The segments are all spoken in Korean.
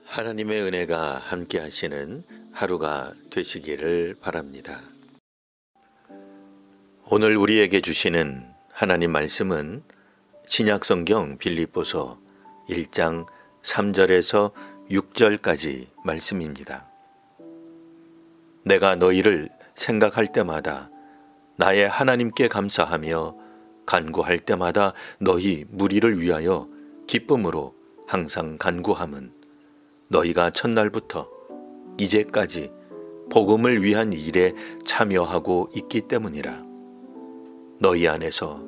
하나님의 은혜가 함께 하시는 하루가 되시기를 바랍니다. 오늘 우리에게 주시는 하나님 말씀은 신약성경 빌립보서 1장 3절에서 6절까지 말씀입니다. 내가 너희를 생각할 때마다 나의 하나님께 감사하며 간구할 때마다 너희 무리를 위하여 기쁨으로 항상 간구함은 너희가 첫날부터 이제까지 복음을 위한 일에 참여하고 있기 때문이라. 너희 안에서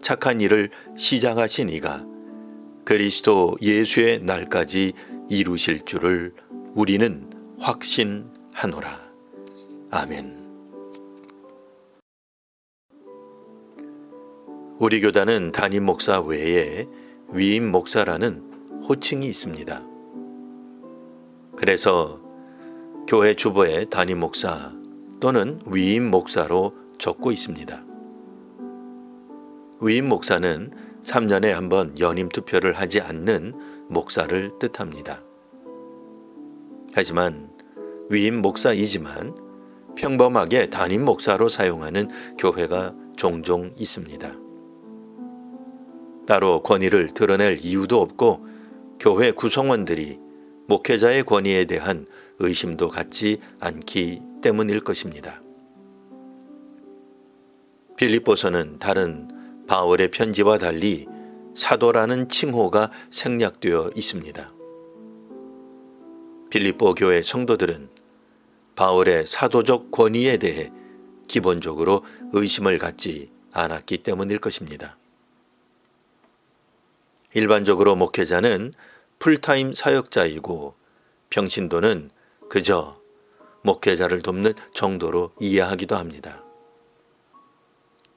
착한 일을 시작하신 이가 그리스도 예수의 날까지 이루실 줄을 우리는 확신하노라. 아멘. 우리 교단은 담임 목사 외에 위임 목사라는 호칭이 있습니다. 그래서 교회 주보에 담임 목사 또는 위임 목사로 적고 있습니다. 위임 목사는 3년에 한 번 연임 투표를 하지 않는 목사를 뜻합니다. 하지만 위임 목사이지만 평범하게 담임 목사로 사용하는 교회가 종종 있습니다. 따로 권위를 드러낼 이유도 없고 교회 구성원들이 목회자의 권위에 대한 의심도 갖지 않기 때문일 것입니다. 빌립보서는 다른 바울의 편지와 달리 사도라는 칭호가 생략되어 있습니다. 빌립보 교회 성도들은 바울의 사도적 권위에 대해 기본적으로 의심을 갖지 않았기 때문일 것입니다. 일반적으로 목회자는 풀타임 사역자이고 평신도는 그저 목회자를 돕는 정도로 이해하기도 합니다.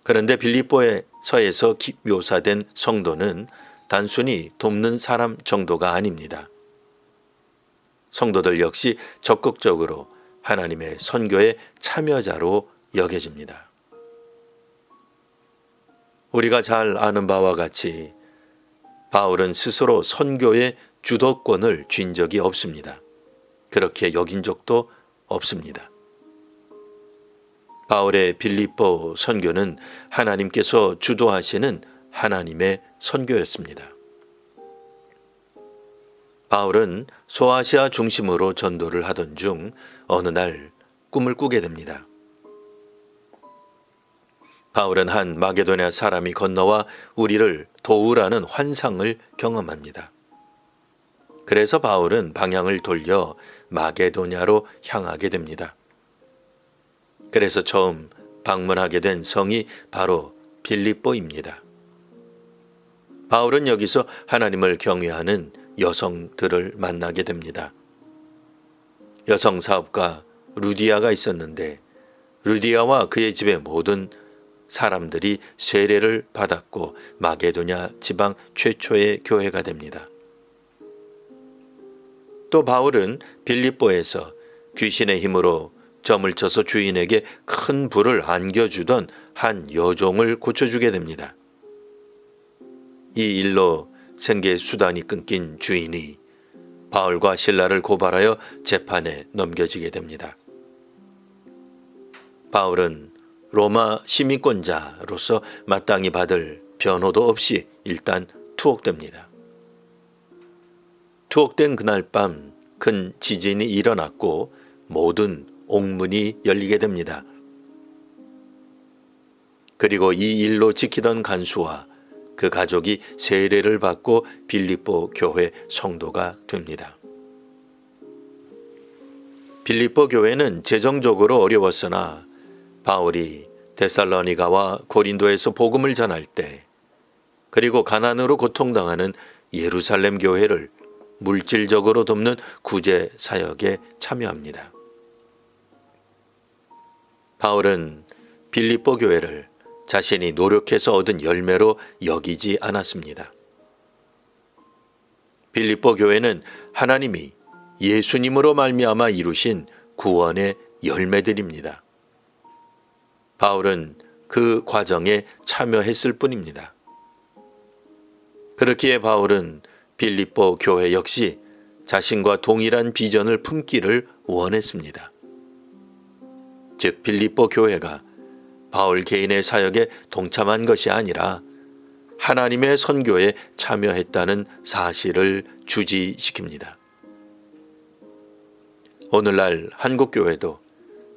그런데 빌립보서에서 묘사된 성도는 단순히 돕는 사람 정도가 아닙니다. 성도들 역시 적극적으로 하나님의 선교의 참여자로 여겨집니다. 우리가 잘 아는 바와 같이 바울은 스스로 선교의 주도권을 쥔 적이 없습니다. 그렇게 여긴 적도 없습니다. 바울의 빌립보 선교는 하나님께서 주도하시는 하나님의 선교였습니다. 바울은 소아시아 중심으로 전도를 하던 중 어느 날 꿈을 꾸게 됩니다. 바울은 한 마게도냐 사람이 건너와 우리를 도우라는 환상을 경험합니다. 그래서 바울은 방향을 돌려 마게도냐로 향하게 됩니다. 그래서 처음 방문하게 된 성이 바로 빌립보입니다. 바울은 여기서 하나님을 경외하는 여성들을 만나게 됩니다. 여성 사업가 루디아가 있었는데 루디아와 그의 집의 모든 사람들이 세례를 받았고 마게도냐 지방 최초의 교회가 됩니다. 또 바울은 빌립보에서 귀신의 힘으로 점을 쳐서 주인에게 큰 불을 안겨주던 한 여종을 고쳐주게 됩니다. 이 일로 생계 수단이 끊긴 주인이 바울과 실라를 고발하여 재판에 넘겨지게 됩니다. 바울은 로마 시민권자로서 마땅히 받을 변호도 없이 일단 투옥됩니다. 투옥된 그날 밤 큰 지진이 일어났고 모든 옥문이 열리게 됩니다. 그리고 이 일로 지키던 간수와 그 가족이 세례를 받고 빌립보 교회 성도가 됩니다. 빌립보 교회는 재정적으로 어려웠으나 바울이 데살로니가와 고린도에서 복음을 전할 때 그리고 가난으로 고통당하는 예루살렘 교회를 물질적으로 돕는 구제 사역에 참여합니다. 바울은 빌립보 교회를 자신이 노력해서 얻은 열매로 여기지 않았습니다. 빌립보 교회는 하나님이 예수님으로 말미암아 이루신 구원의 열매들입니다. 바울은 그 과정에 참여했을 뿐입니다. 그렇기에 바울은 빌립보 교회 역시 자신과 동일한 비전을 품기를 원했습니다. 즉 빌립보 교회가 바울 개인의 사역에 동참한 것이 아니라 하나님의 선교에 참여했다는 사실을 주지시킵니다. 오늘날 한국교회도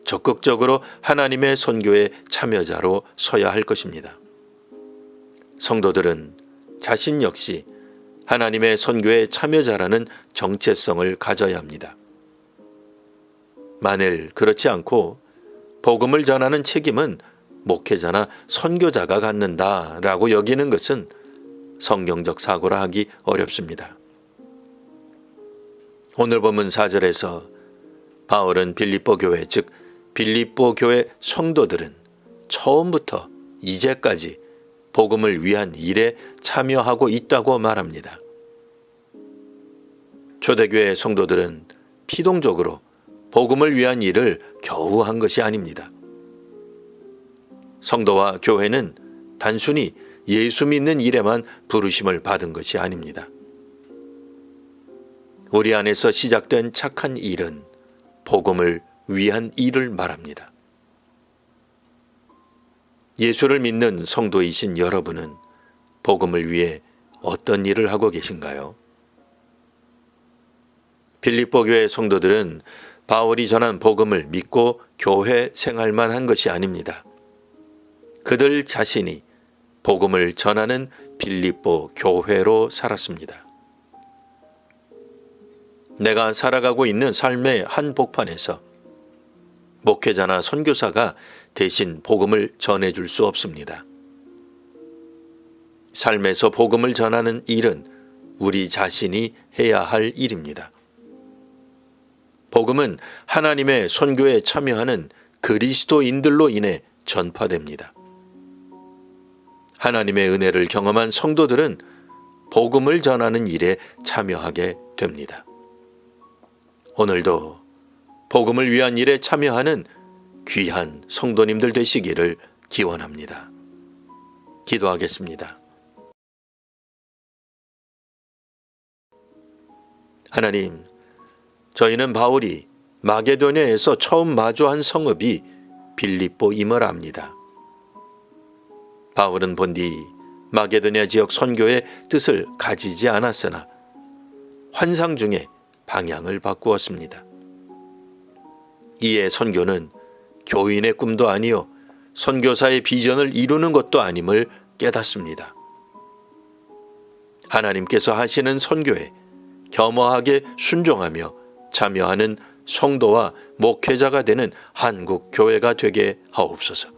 적극적으로 하나님의 선교의 참여자로 서야 할 것입니다. 성도들은 자신 역시 하나님의 선교의 참여자라는 정체성을 가져야 합니다. 만일 그렇지 않고 복음을 전하는 책임은 목회자나 선교자가 갖는다라고 여기는 것은 성경적 사고라 하기 어렵습니다. 오늘 본문 4절에서 바울은 빌립보 교회, 즉 빌립보 교회 성도들은 처음부터 이제까지 복음을 위한 일에 참여하고 있다고 말합니다. 초대교회 성도들은 피동적으로 복음을 위한 일을 겨우 한 것이 아닙니다. 성도와 교회는 단순히 예수 믿는 일에만 부르심을 받은 것이 아닙니다. 우리 안에서 시작된 착한 일은 복음을 위한 일을 말합니다. 예수를 믿는 성도이신 여러분은 복음을 위해 어떤 일을 하고 계신가요? 빌립보 교회 성도들은 바울이 전한 복음을 믿고 교회 생활만 한 것이 아닙니다. 그들 자신이 복음을 전하는 빌립보 교회로 살았습니다. 내가 살아가고 있는 삶의 한복판에서 목회자나 선교사가 대신 복음을 전해줄 수 없습니다. 삶에서 복음을 전하는 일은 우리 자신이 해야 할 일입니다. 복음은 하나님의 선교에 참여하는 그리스도인들로 인해 전파됩니다. 하나님의 은혜를 경험한 성도들은 복음을 전하는 일에 참여하게 됩니다. 오늘도 복음을 위한 일에 참여하는 귀한 성도님들 되시기를 기원합니다. 기도하겠습니다. 하나님, 저희는 바울이 마게도냐에서 처음 마주한 성읍이 빌립보임을 압니다. 바울은 본디 마게도냐 지역 선교의 뜻을 가지지 않았으나 환상 중에 방향을 바꾸었습니다. 이에 선교는 교인의 꿈도 아니요 선교사의 비전을 이루는 것도 아님을 깨닫습니다. 하나님께서 하시는 선교에 겸허하게 순종하며 참여하는 성도와 목회자가 되는 한국 교회가 되게 하옵소서.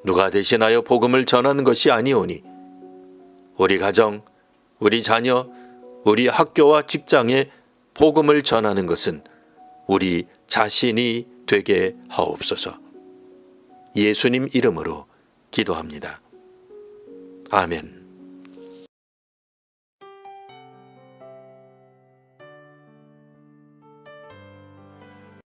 누가 대신하여 복음을 전하는 것이 아니오니 우리 가정, 우리 자녀, 우리 학교와 직장에 복음을 전하는 것은 우리 자신이 되게 하옵소서. 예수님 이름으로 기도합니다. 아멘.